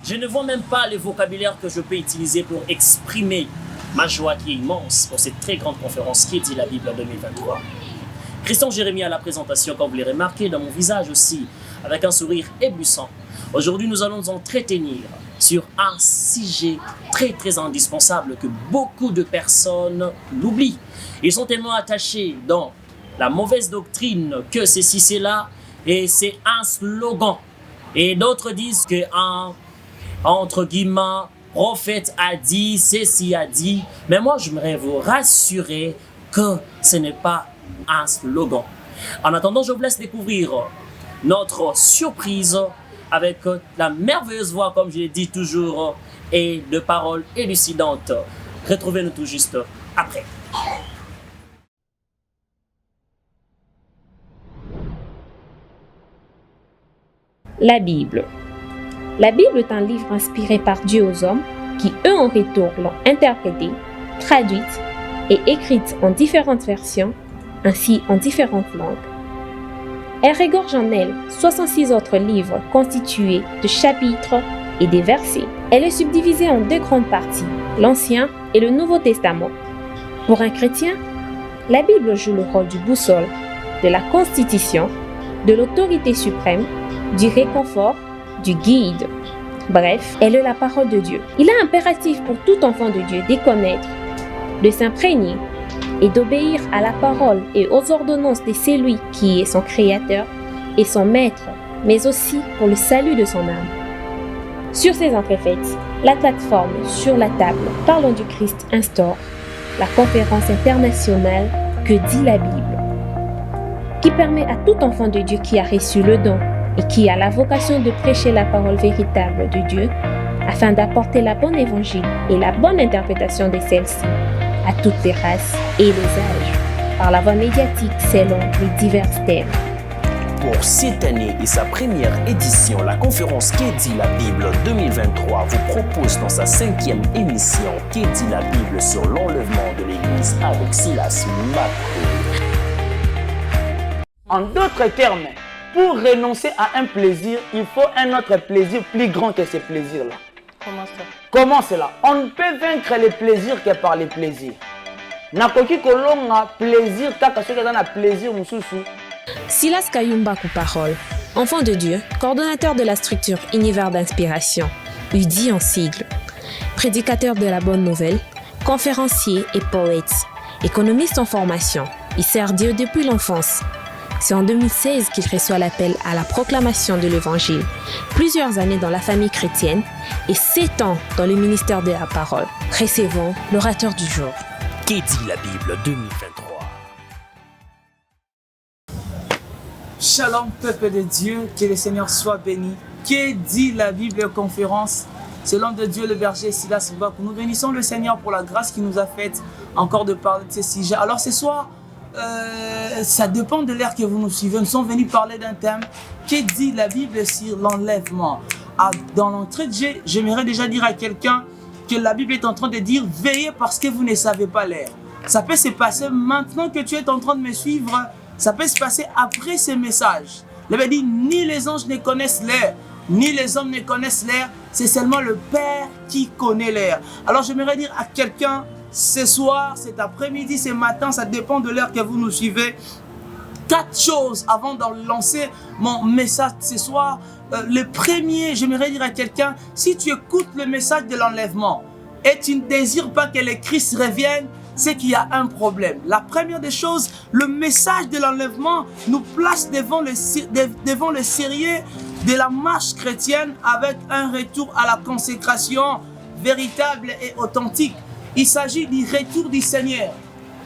Je ne vois même pas le vocabulaire que je peux utiliser pour exprimer ma joie qui est immense pour cette très grande conférence qui dit la Bible en 2023. Christian Jérémie à la présentation, comme vous l'avez remarqué, dans mon visage aussi, avec un sourire éblouissant. Aujourd'hui, nous allons nous entretenir sur un sujet très indispensable que beaucoup de personnes l'oublient. Ils sont tellement attachés dans la mauvaise doctrine que ceci, c'est là, et c'est un slogan. Et d'autres disent qu'un, entre guillemets, prophète a dit, ceci a dit. Mais moi, j'aimerais vous rassurer que ce n'est pas un slogan. En attendant, je vous laisse découvrir notre surprise avec la merveilleuse voix, comme je l'ai dit toujours, et de paroles élucidantes. Retrouvez-nous tout juste après. La Bible. La Bible est un livre inspiré par Dieu aux hommes qui, eux en retour, l'ont interprétée, traduite et écrite en différentes versions, ainsi en différentes langues. Elle regorge en elle 66 autres livres constitués de chapitres et des versets. Elle est subdivisée en deux grandes parties, l'Ancien et le Nouveau Testament. Pour un chrétien, la Bible joue le rôle du boussole, de la constitution, de l'autorité suprême, du réconfort, du guide. Bref, elle est la parole de Dieu. Il est impératif pour tout enfant de Dieu de connaître, de s'imprégner et d'obéir à la parole et aux ordonnances de celui qui est son créateur et son maître, mais aussi pour le salut de son âme. Sur ces entrefaites, la plateforme Sur la table, Parlons du Christ instaure la conférence internationale Que dit la Bible, qui permet à tout enfant de Dieu qui a reçu le don et qui a la vocation de prêcher la parole véritable de Dieu, afin d'apporter la bonne évangile et la bonne interprétation de celle-ci à toutes les races et les âges, par la voie médiatique selon les divers thèmes. Pour cette année et sa première édition, la conférence Qu'est dit la Bible 2023 vous propose dans sa 5e émission Qu'est dit la Bible sur l'enlèvement de l'Église avec Silas Macro. En d'autres termes, pour renoncer à un plaisir, il faut un autre plaisir plus grand que ce plaisir-là. Comment ça? Comment cela? On ne peut vaincre les plaisirs que par les plaisirs. Nakoki kolonga plaisir kaka soki eza na plaisir mususu. Silas Kayumba Parole, enfant de Dieu, coordonnateur de la structure Univers d'inspiration, UDI en sigle, prédicateur de la bonne nouvelle, conférencier et poète, économiste en formation. Il sert Dieu depuis l'enfance. C'est en 2016 qu'il reçoit l'appel à la proclamation de l'Évangile, plusieurs années dans la famille chrétienne et 7 ans dans le ministère de la parole. Recevons l'orateur du jour. Qu'est dit la Bible 2023? Shalom peuple de Dieu, que le Seigneur soit béni. Qu'est dit la Bible conférence? C'est l'homme de Dieu, le berger Silas Macro. Nous bénissons le Seigneur pour la grâce qu'il nous a faite encore de parler de ces sujets. Alors ce soir, ça dépend de l'ère que vous nous suivez. Nous sommes venus parler d'un thème. Que dit la Bible sur l'enlèvement? Dans l'entrée de jeu, j'aimerais déjà dire à quelqu'un que la Bible est en train de dire veillez parce que vous ne savez pas l'heure. Ça peut se passer maintenant que tu es en train de me suivre. Ça peut se passer après ce message. La Bible dit ni les anges ne connaissent l'heure, ni les hommes ne connaissent l'heure. C'est seulement le Père qui connaît l'heure. Alors j'aimerais dire à quelqu'un ce soir, cet après-midi, ce matin, ça dépend de l'heure que vous nous suivez. 4 choses avant de lancer mon message ce soir. Le premier, j'aimerais dire à quelqu'un, si tu écoutes le message de l'enlèvement et tu ne désires pas que le Christ revienne, c'est qu'il y a un problème. La première des choses, le message de l'enlèvement nous place devant le sérieux de la marche chrétienne avec un retour à la consécration véritable et authentique. Il s'agit du retour du Seigneur.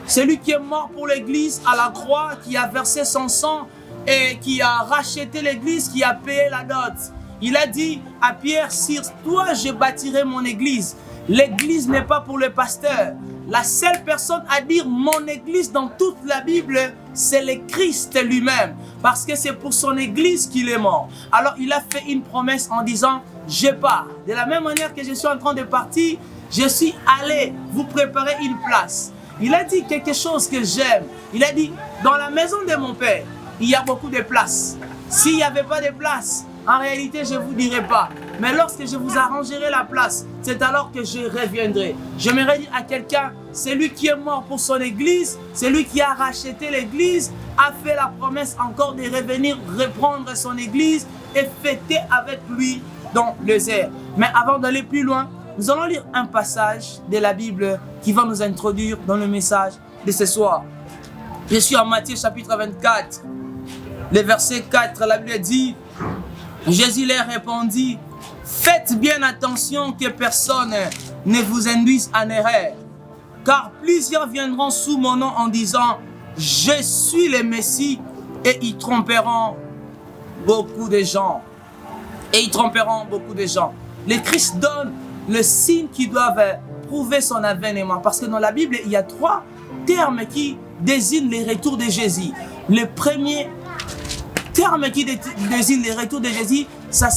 Celui qui est mort pour l'Église à la croix, qui a versé son sang et qui a racheté l'Église, qui a payé la dot. Il a dit à Pierre, sur toi je bâtirai mon Église. L'Église n'est pas pour le pasteur. La seule personne à dire mon Église dans toute la Bible, c'est le Christ lui-même. Parce que c'est pour son Église qu'il est mort. Alors il a fait une promesse en disant, je pars. De la même manière que je suis en train de partir, je suis allé vous préparer une place. Il a dit quelque chose que j'aime. Il a dit, dans la maison de mon père, il y a beaucoup de places. S'il n'y avait pas de place, En réalité, je ne vous dirai pas. Mais lorsque je vous arrangerai la place, c'est alors que je reviendrai. J'aimerais dire à quelqu'un, c'est lui qui est mort pour son église, c'est lui qui a racheté l'église, a fait la promesse encore de revenir reprendre son église et fêter avec lui dans les airs. Mais avant d'aller plus loin, nous allons lire un passage de la Bible qui va nous introduire dans le message de ce soir. Je suis en Matthieu chapitre 24, le verset 4, la Bible dit, Jésus leur répondit, faites bien attention que personne ne vous induise en erreur, car plusieurs viendront sous mon nom en disant, je suis le Messie, et ils tromperont beaucoup de gens. Le Christ donne le signe qui doivent prouver son avènement. Parce que dans la Bible, il y a 3 termes qui désignent les retours de Jésus. Le premier terme qui désigne les retours de Jésus, ça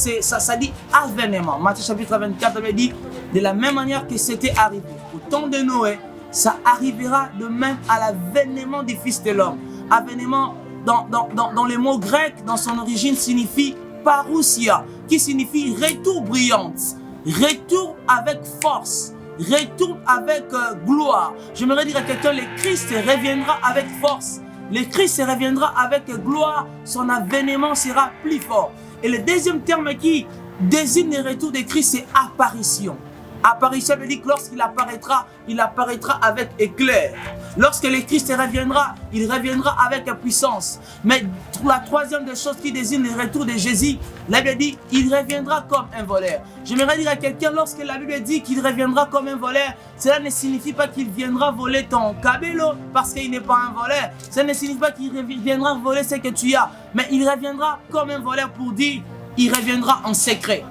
dit avènement. Matthieu chapitre 24, on dit, de la même manière que c'était arrivé au temps de Noé, ça arrivera de même à l'avènement du Fils de l'homme. Avènement, dans les mots grecs, dans son origine, signifie parousia, qui signifie retour brillante, retour avec force, retour avec gloire. J'aimerais dire à quelqu'un, le Christ reviendra avec force, le Christ reviendra avec gloire, son avènement sera plus fort. Et le deuxième terme qui désigne le retour de Christ, c'est apparition. Apparition veut dire que lorsqu'il apparaîtra, il apparaîtra avec éclair. Lorsque le Christ reviendra, il reviendra avec puissance. Mais la troisième des choses qui désigne le retour de Jésus, la Bible dit il reviendra comme un voleur. J'aimerais dire à quelqu'un, lorsque la Bible dit qu'il reviendra comme un voleur, cela ne signifie pas qu'il viendra voler ton cabello parce qu'il n'est pas un voleur. Cela ne signifie pas qu'il viendra voler ce que tu as. Mais il reviendra comme un voleur pour dire, il reviendra en secret.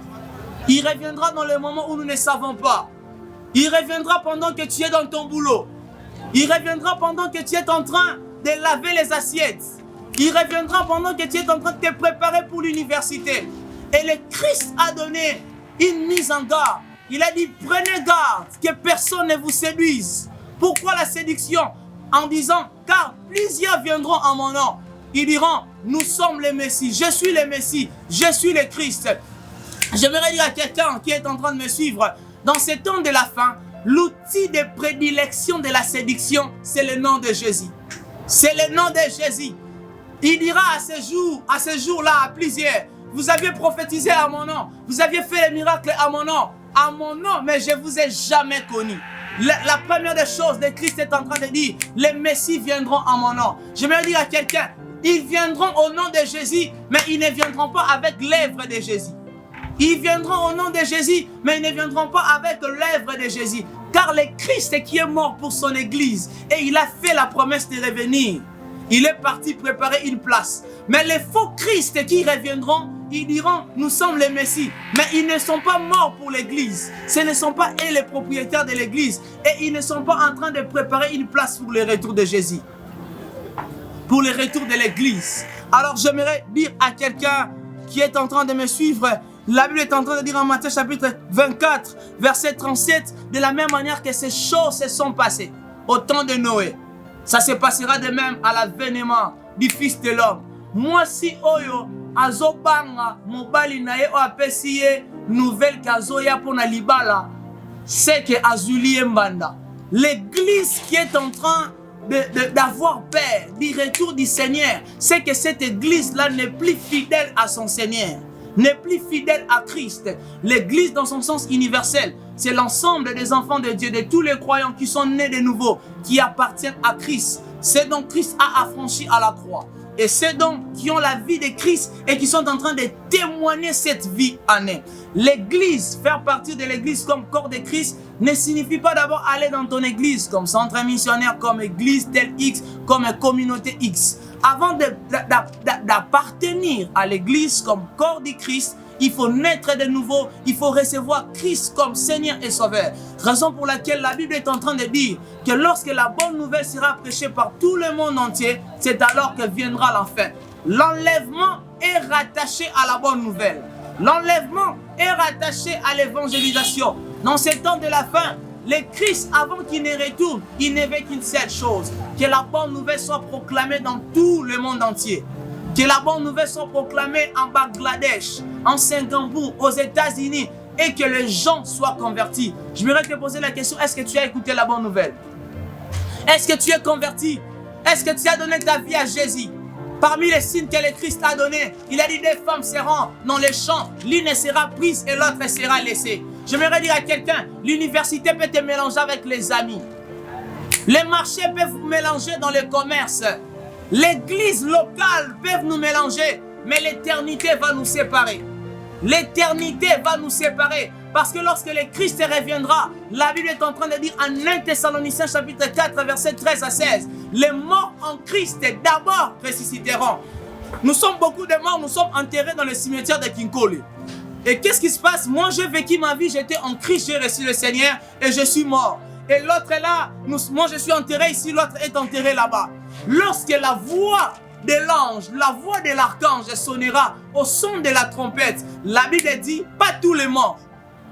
Il reviendra dans le moment où nous ne savons pas. Il reviendra pendant que tu es dans ton boulot. Il reviendra pendant que tu es en train de laver les assiettes. Il reviendra pendant que tu es en train de te préparer pour l'université. Et le Christ a donné une mise en garde. Il a dit, prenez garde que personne ne vous séduise. Pourquoi la séduction? En disant, car plusieurs viendront en mon nom. Ils diront, nous sommes les Messies. Je suis le Messie. Je suis le Christ. J'aimerais dire à quelqu'un qui est en train de me suivre, dans ce temps de la fin, l'outil de prédilection de la séduction, c'est le nom de Jésus. C'est le nom de Jésus. Il dira à ce jour-là, à plusieurs, vous aviez prophétisé à mon nom, vous aviez fait les miracles à mon nom, mais je ne vous ai jamais connu. La première des choses, le Christ est en train de dire, les Messies viendront en mon nom. J'aimerais dire à quelqu'un, ils viendront au nom de Jésus, mais ils ne viendront pas avec l'œuvre de Jésus. Ils viendront au nom de Jésus, mais ils ne viendront pas avec l'œuvre de Jésus. Car le Christ qui est mort pour son église, et il a fait la promesse de revenir. Il est parti préparer une place. Mais les faux Christ qui reviendront, ils diront, nous sommes les Messies. Mais ils ne sont pas morts pour l'église. Ce ne sont pas eux les propriétaires de l'église. Et ils ne sont pas en train de préparer une place pour le retour de Jésus. Pour le retour de l'église. Alors j'aimerais dire à quelqu'un qui est en train de me suivre, la Bible est en train de dire en Matthieu chapitre 24, verset 37, de la même manière que ces choses se sont passées au temps de Noé. Ça se passera de même à l'avènement du Fils de l'homme. Moi si oyo azobanga mobali na ye o apesi ye nouvelle kazoya pona libala, c'est que azuli mbanda. L'église qui est en train d'avoir peur du retour du Seigneur, c'est que cette église-là n'est plus fidèle à son Seigneur, n'est plus fidèle à Christ. L'église dans son sens universel, c'est l'ensemble des enfants de Dieu, de tous les croyants qui sont nés de nouveau, qui appartiennent à Christ. C'est donc Christ a affranchi à la croix. Et c'est donc qui ont la vie de Christ et qui sont en train de témoigner cette vie en eux. L'église, faire partie de l'église comme corps de Christ, ne signifie pas d'abord aller dans ton église comme centre missionnaire, comme église telle X, comme communauté X. Avant d'appartenir à l'église comme corps de Christ, il faut naître de nouveau, il faut recevoir Christ comme Seigneur et Sauveur. Raison pour laquelle la Bible est en train de dire que lorsque la bonne nouvelle sera prêchée par tout le monde entier, c'est alors que viendra la fin. L'enlèvement est rattaché à la bonne nouvelle. L'enlèvement est rattaché à l'évangélisation. Dans ce temps de la fin, le Christ, avant qu'il ne retourne, il ne veut qu'une seule chose, que la bonne nouvelle soit proclamée dans tout le monde entier. Que la bonne nouvelle soit proclamée en Bangladesh, en Singapour, aux États-Unis et que les gens soient convertis. Je voudrais te poser la question, est-ce que tu as écouté la bonne nouvelle? Est-ce que tu es converti? Est-ce que tu as donné ta vie à Jésus? Parmi les signes que le Christ a donnés, il a dit des femmes seront dans les champs, l'une sera prise et l'autre sera laissée. J'aimerais dire à quelqu'un, l'université peut te mélanger avec les amis. Les marchés peuvent vous mélanger dans le commerce. L'église locale peut nous mélanger, mais l'éternité va nous séparer. L'éternité va nous séparer. Parce que lorsque le Christ reviendra, la Bible est en train de dire en 1 Thessaloniciens chapitre 4, verset 13 à 16, les morts en Christ d'abord ressusciteront. Nous sommes beaucoup de morts, nous sommes enterrés dans le cimetière de Kinkole. Et qu'est-ce qui se passe? Moi, j'ai vécu ma vie, j'étais en Christ, j'ai reçu le Seigneur et je suis mort. Et l'autre est là, moi je suis enterré ici, l'autre est enterré là-bas. Lorsque la voix de l'ange, la voix de l'archange sonnera au son de la trompette, la Bible dit, pas tous les morts,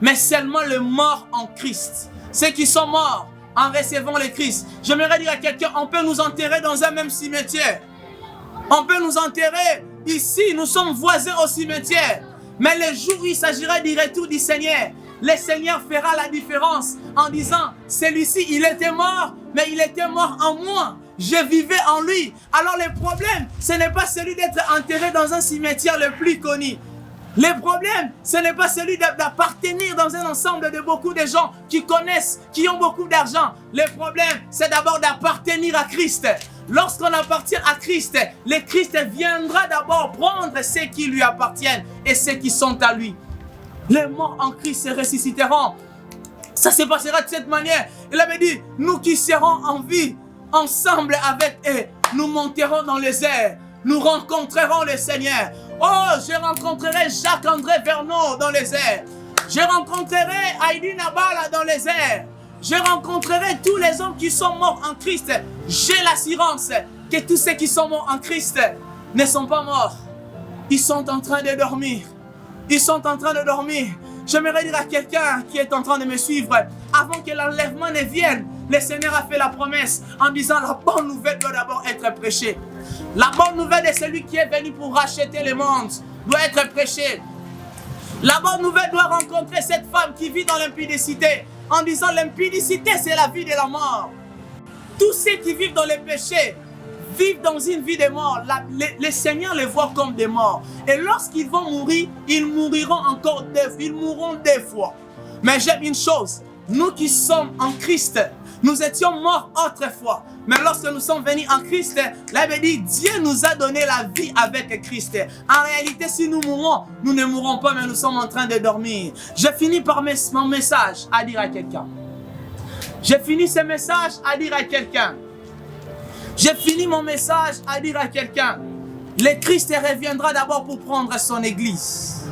mais seulement les morts en Christ. Ceux qui sont morts en recevant le Christ. J'aimerais dire à quelqu'un, on peut nous enterrer dans un même cimetière. On peut nous enterrer ici, nous sommes voisins au cimetière. Mais le jour où il s'agira du retour du Seigneur, le Seigneur fera la différence en disant, celui-ci, il était mort, mais il était mort en moi. Je vivais en lui. Alors le problème, ce n'est pas celui d'être enterré dans un cimetière le plus connu. Le problème, ce n'est pas celui d'appartenir dans un ensemble de beaucoup de gens qui connaissent, qui ont beaucoup d'argent. Le problème, c'est d'abord d'appartenir à Christ. Lorsqu'on appartient à Christ, le Christ viendra d'abord prendre ceux qui lui appartiennent et ceux qui sont à lui. Les morts en Christ se ressusciteront. Ça se passera de cette manière. Il avait dit, nous qui serons en vie, ensemble avec eux, nous monterons dans les airs. Nous rencontrerons le Seigneur. Oh, je rencontrerai Jacques-André Verneau dans les airs. Je rencontrerai Heidi Nabala dans les airs. Je rencontrerai tous les hommes qui sont morts en Christ. J'ai l'assurance que tous ceux qui sont morts en Christ ne sont pas morts. Ils sont en train de dormir. Ils sont en train de dormir. J'aimerais dire à quelqu'un qui est en train de me suivre, avant que l'enlèvement ne vienne, le Seigneur a fait la promesse en disant la bonne nouvelle doit d'abord être prêchée. La bonne nouvelle de celui qui est venu pour racheter le monde doit être prêchée. La bonne nouvelle doit rencontrer cette femme qui vit dans l'impudicité en disant l'impudicité c'est la vie de la mort. Tous ceux qui vivent dans le péché vivent dans une vie de mort. Le Seigneur les voit comme des morts. Et lorsqu'ils vont mourir, ils mourront encore ils mourront deux fois. Mais j'aime une chose, nous qui sommes en Christ, nous étions morts autrefois. Mais lorsque nous sommes venus en Christ, la Bible dit, Dieu nous a donné la vie avec Christ. En réalité, si nous mourons, nous ne mourrons pas, mais nous sommes en train de dormir. Je finis par mon message à dire à quelqu'un. J'ai fini ce message à dire à quelqu'un. J'ai fini mon message à dire à quelqu'un. Le Christ reviendra d'abord pour prendre son église.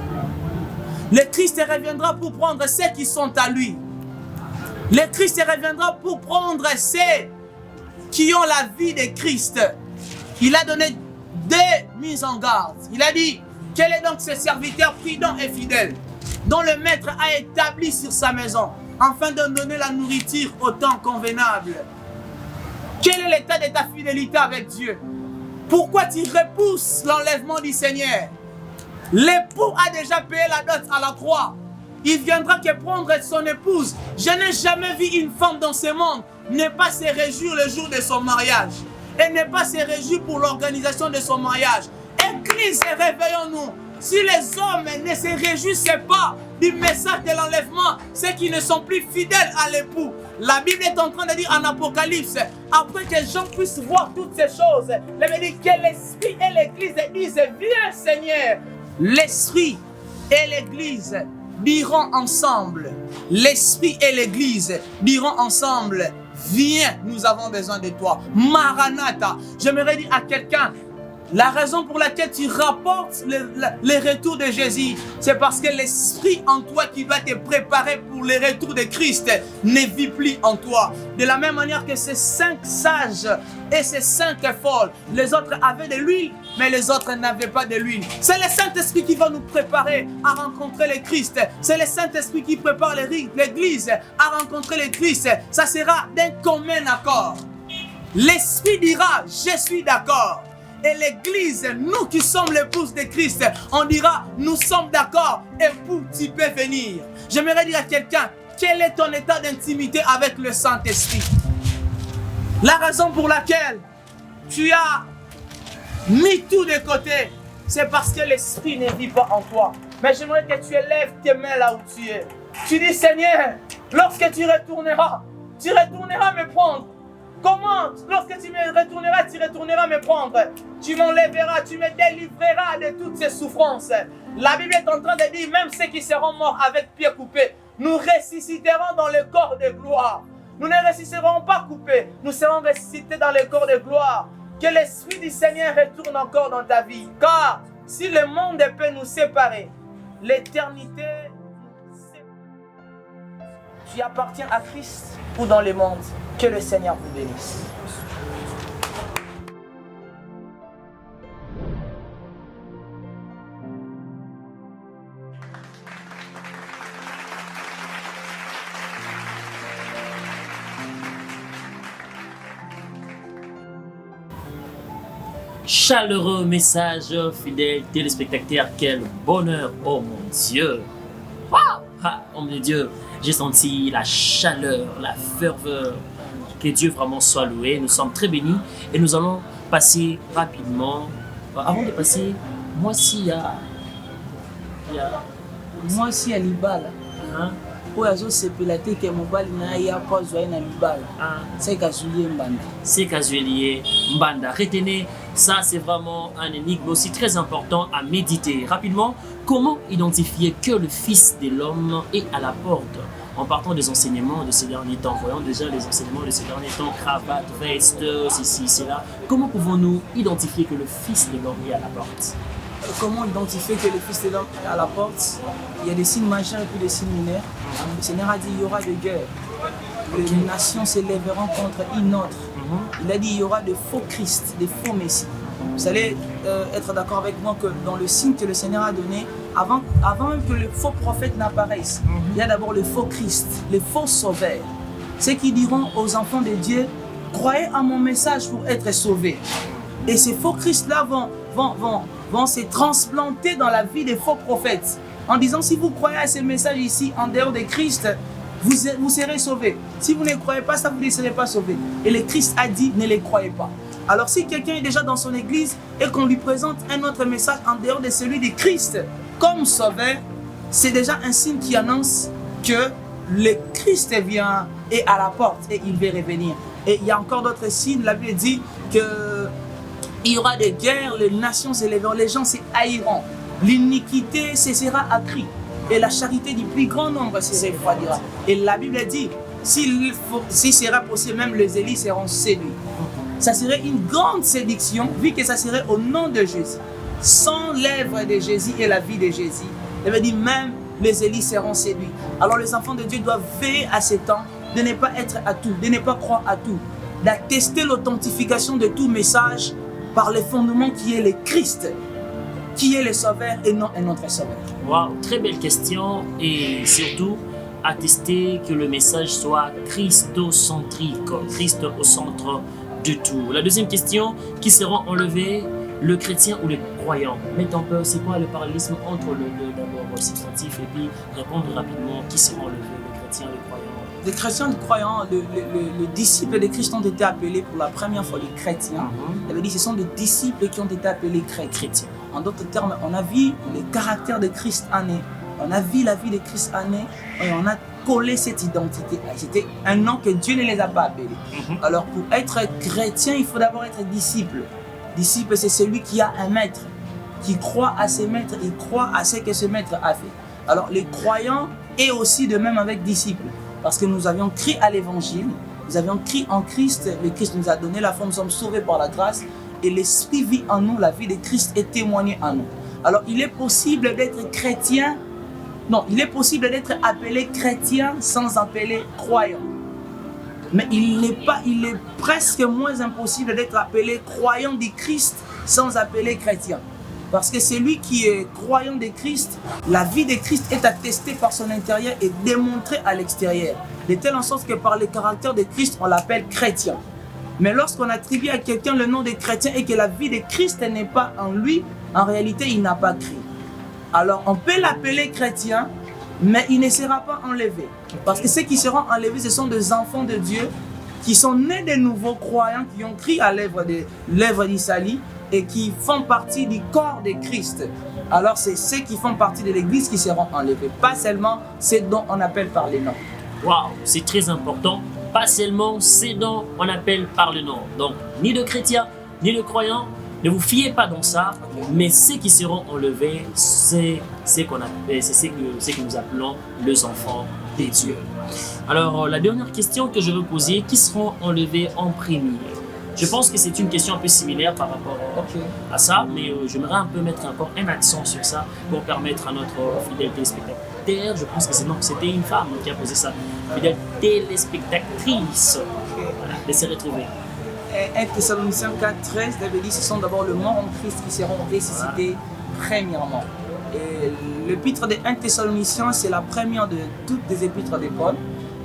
Le Christ reviendra pour prendre ceux qui sont à lui. Le Christ reviendra pour prendre ceux qui ont la vie de Christ. Il a donné deux mises en garde. Il a dit, quel est donc ce serviteur prudent et fidèle dont le maître a établi sur sa maison afin de donner la nourriture au temps convenable? Quel est l'état de ta fidélité avec Dieu? Pourquoi tu repousses l'enlèvement du Seigneur? L'époux a déjà payé la dot à la croix. Il viendra que prendre son épouse. Je n'ai jamais vu une femme dans ce monde ne pas se réjouir le jour de son mariage. Et ne pas se réjouir pour l'organisation de son mariage. Église, réveillons-nous. Si les hommes ne se réjouissaient pas du message de l'enlèvement, ceux qui ne sont plus fidèles à l'époux. La Bible est en train de dire en Apocalypse, après que les gens puissent voir toutes ces choses, la Bible dit que l'Esprit et l'Église disent, viens Seigneur. L'Esprit et l'Église diront ensemble, l'Esprit et l'Église diront ensemble, viens, nous avons besoin de toi. Maranatha. J'aimerais dire à quelqu'un, la raison pour laquelle tu rapportes le retour de Jésus, c'est parce que l'Esprit en toi qui va te préparer pour le retour de Christ ne vit plus en toi. De la même manière que ces 5 sages et ces 5 folles, les autres avaient de l'huile, mais les autres n'avaient pas de l'huile. C'est le Saint-Esprit qui va nous préparer à rencontrer le Christ. C'est le Saint-Esprit qui prépare l'Église à rencontrer le Christ. Ça sera d'un commun accord. L'Esprit dira, je suis d'accord. Et l'Église, nous qui sommes l'épouse de Christ, on dira, nous sommes d'accord, époux, tu peux venir. J'aimerais dire à quelqu'un, quel est ton état d'intimité avec le Saint-Esprit? La raison pour laquelle tu as mis tout de côté, c'est parce que l'Esprit ne vit pas en toi. Mais j'aimerais que tu élèves tes mains là où tu es. Tu dis, Seigneur, lorsque tu retourneras me prendre. Comment? Lorsque tu retourneras me prendre. Tu m'enlèveras, tu me délivreras de toutes ces souffrances. La Bible est en train de dire, même ceux qui seront morts avec pieds coupés, nous ressusciterons dans le corps de gloire. Nous ne ressusciterons pas coupés, nous serons ressuscités dans le corps de gloire. Que l'Esprit du Seigneur retourne encore dans ta vie. Car si le monde peut nous séparer, l'éternité, tu appartiens à Christ ou dans le monde. Que le Seigneur vous bénisse. Chaleureux message, fidèles téléspectateurs, quel bonheur, oh mon Dieu! Wow! Ah, oh mon Dieu, j'ai senti la chaleur, la ferveur. Que Dieu vraiment soit loué. Nous sommes très bénis et nous allons passer rapidement. Avant de passer, moi aussi il y a Libala. Hein? C'est pilaté que mobile na ya pas joie na Libala. C'est Kazulier Mbanda. C'est Kazulier Mbanda. Retenez, ça c'est vraiment un énigme aussi très important à méditer. Rapidement, comment identifier que le Fils de l'homme est à la porte? En partant des enseignements de ces derniers temps, voyons déjà les enseignements de ces derniers temps, cravate, veste, ceci, cela. Comment pouvons-nous identifier que le Fils de l'homme est à la porte? Comment identifier que le Fils de l'homme est à la porte? Il y a des signes majeurs et puis des signes mineurs. Le Seigneur a dit il y aura des guerres. Les nations s'élèveront contre une autre. Il a dit il y aura de faux Christ, des faux Messies. Vous allez être d'accord avec moi que dans le signe que le Seigneur a donné, avant même que le faux prophète n'apparaisse, il y a d'abord le faux Christ, les faux sauveurs. Ceux qui diront aux enfants de Dieu, croyez à mon message pour être sauvés. Et ces faux Christ-là vont se transplanter dans la vie des faux prophètes. En disant, si vous croyez à ce message ici, en dehors de Christ, vous serez sauvés. Si vous ne croyez pas ça, vous ne serez pas sauvés. Et le Christ a dit, ne les croyez pas. Alors si quelqu'un est déjà dans son église et qu'on lui présente un autre message en dehors de celui de Christ comme sauveur, c'est déjà un signe qui annonce que le Christ vient et à la porte et il va revenir. Et il y a encore d'autres signes. La Bible dit qu'il y aura des guerres, les nations s'élèveront, les gens se haïront. L'iniquité cessera à cri et la charité du plus grand nombre se refroidira. Et la Bible dit, s'il sera possible, même les élis seront séduits. Ça serait une grande séduction, vu que ça serait au nom de Jésus. Sans l'œuvre de Jésus et la vie de Jésus, il veut dire même les élis seront séduits. Alors les enfants de Dieu doivent veiller à ces temps, de ne pas être à tout, de ne pas croire à tout, d'attester l'authentification de tout message par le fondement qui est le Christ, qui est le sauveur et non un autre sauveur. Wow, très belle question et surtout attester que le message soit christocentrique, Christ au centre de tout. La deuxième question, qui seront enlevés, le chrétien ou le croyant? Mettons un peu, c'est quoi le parallélisme entre d'abord le substantif et puis répondre rapidement, qui seront enlevés, le chrétien et le croyant? Les chrétiens et les croyants, les disciples de Christ ont été appelés pour la première fois les chrétiens. Ça veut dire ce sont des disciples qui ont été appelés chrétiens. En d'autres termes, on a vu le caractère de Christ en eux. On a vu la vie de Christ en eux et on a collé cette identité. C'était un nom que Dieu ne les a pas appelés. Alors pour être chrétien, il faut d'abord être disciple. Disciple, c'est celui qui a un maître, qui croit à ses maîtres et croit à ce que ce maître a fait. Alors les croyants est aussi de même avec disciples. Parce que nous avions cru à l'évangile, nous avions cru en Christ, le Christ nous a donné la foi, nous sommes sauvés par la grâce et l'Esprit vit en nous, la vie de Christ est témoignée en nous. Alors il est possible d'être chrétien, non, il est possible d'être appelé chrétien sans appeler croyant. Mais il est presque moins impossible d'être appelé croyant de Christ sans appeler chrétien. Parce que celui qui est croyant de Christ, la vie de Christ est attestée par son intérieur et démontrée à l'extérieur. De telle en sorte que par le caractère de Christ, on l'appelle chrétien. Mais lorsqu'on attribue à quelqu'un le nom de chrétien et que la vie de Christ n'est pas en lui, en réalité, il n'a pas cru. Alors, on peut l'appeler chrétien, mais il ne sera pas enlevé. Parce que ceux qui seront enlevés, ce sont des enfants de Dieu qui sont nés de nouveaux croyants, qui ont cru à l'œuvre d'Isali et qui font partie du corps de Christ. Alors, c'est ceux qui font partie de l'Église qui seront enlevés, pas seulement ceux dont on appelle par les noms. Waouh, c'est très important. Pas seulement ceux dont on appelle par le nom. Donc, ni de chrétiens, ni de croyants, ne vous fiez pas dans ça, mais ceux qui seront enlevés, c'est ce que nous appelons les enfants des dieux. Alors, la dernière question que je veux poser, qui seront enlevés en premier? Je pense que c'est une question un peu similaire par rapport à ça, mais j'aimerais un peu mettre encore un accent sur ça pour permettre à notre fidèle téléspectateur, je pense que c'était une femme qui a posé ça, fidèle téléspectatrice, voilà, de se retrouver. 1 Thessaloniciens 4:13, David dit, ce sont d'abord le mort en Christ qui seront ressuscités premièrement. Et l'épître de 1 Thessaloniciens, c'est la première de toutes les épîtres de Paul.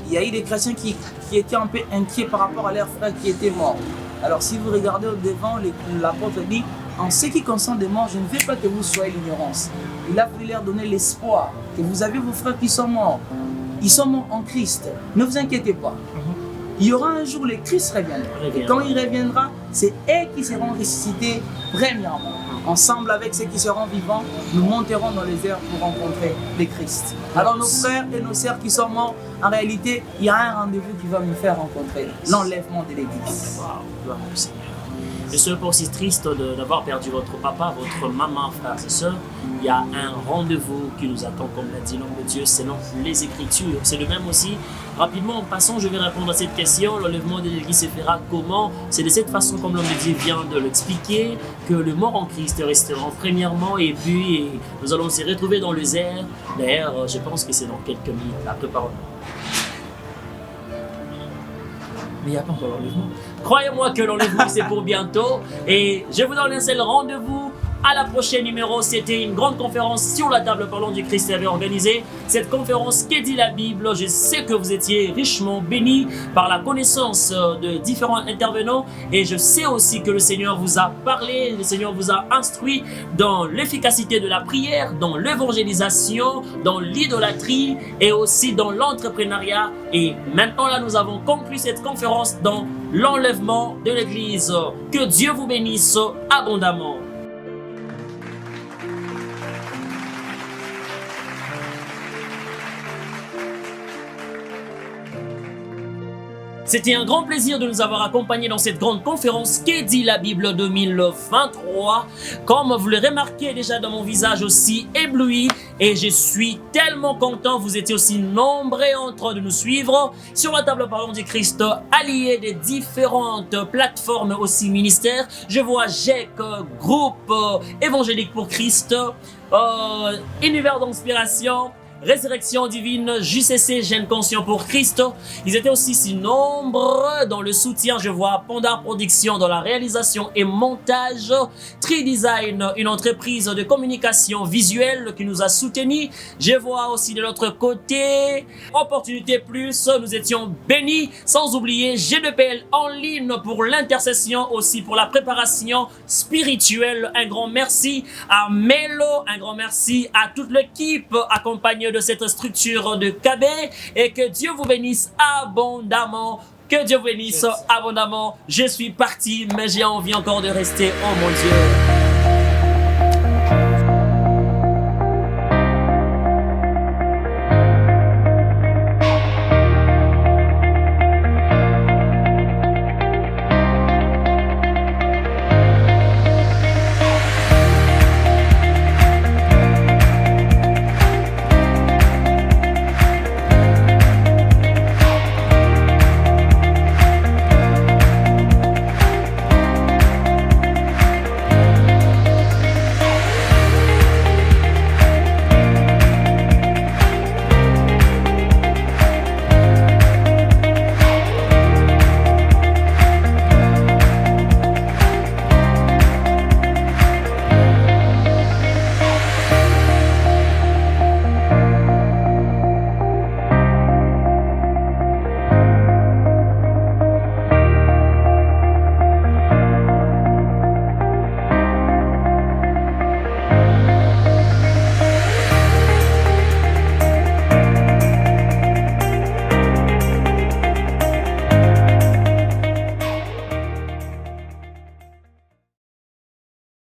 Il y a eu des chrétiens qui étaient un peu inquiets par rapport à leurs frères qui étaient morts. Alors si vous regardez au devant, l'apôtre dit, en ce qui concerne des morts, je ne veux pas que vous soyez l'ignorance. Il a voulu leur donner l'espoir que vous avez vos frères qui sont morts. Ils sont morts en Christ. Ne vous inquiétez pas. Il y aura un jour, le Christ reviendra. Et quand il reviendra, c'est eux qui seront ressuscités premièrement. Ensemble avec ceux qui seront vivants, nous monterons dans les airs pour rencontrer le Christ. Alors nos frères et nos sœurs qui sont morts, en réalité, il y a un rendez-vous qui va nous faire rencontrer l'enlèvement de l'Église. Wow, Seigneur. Je suis pas aussi triste d'avoir perdu votre papa, votre maman, frères et sœurs. Il y a un rendez-vous qui nous attend, comme l'a dit l'homme de Dieu, selon les Écritures. C'est le même aussi. Rapidement, en passant, je vais répondre à cette question. L'enlèvement de l'Église se fera comment? C'est de cette façon, comme l'homme de Dieu vient de l'expliquer, que le mort en Christ restera premièrement, et puis nous allons se retrouver dans les airs. D'ailleurs, je pense que c'est dans quelques minutes. Après parole. Mais il n'y a pas encore l'enlèvement. Croyez-moi que l'enlèvement c'est pour bientôt. Et je vous donne un seul rendez-vous à la prochaine numéro. C'était une grande conférence sur la table parlant du Christ qui avait organisé. Cette conférence, qu'est dit la Bible? Je sais que vous étiez richement bénis par la connaissance de différents intervenants. Et je sais aussi que le Seigneur vous a parlé, le Seigneur vous a instruit dans l'efficacité de la prière, dans l'évangélisation, dans l'idolâtrie et aussi dans l'entrepreneuriat. Et maintenant là, nous avons conclu cette conférence dans l'enlèvement de l'Église. Que Dieu vous bénisse abondamment. C'était un grand plaisir de nous avoir accompagnés dans cette grande conférence Qu'est dit la Bible 2023. Comme vous le remarquez déjà dans mon visage aussi ébloui, et je suis tellement content, vous étiez aussi nombreux en train de nous suivre sur la table parlant du Christ, alliés des différentes plateformes aussi ministères. Je vois GEC, groupe évangélique pour Christ, univers d'inspiration, Résurrection divine, JCC, Jeunes conscients pour Christ. Ils étaient aussi si nombreux dans le soutien. Je vois Pandar Production dans la réalisation et montage. Tri-Design, une entreprise de communication visuelle qui nous a soutenus. Je vois aussi de l'autre côté Opportunité Plus, nous étions bénis. Sans oublier G2PL en ligne pour l'intercession, aussi pour la préparation spirituelle. Un grand merci à Melo, un grand merci à toute l'équipe accompagnée de cette structure de KB, et que Dieu vous bénisse abondamment. Que Dieu vous bénisse abondamment. Je suis parti, mais j'ai envie encore de rester. Oh mon Dieu.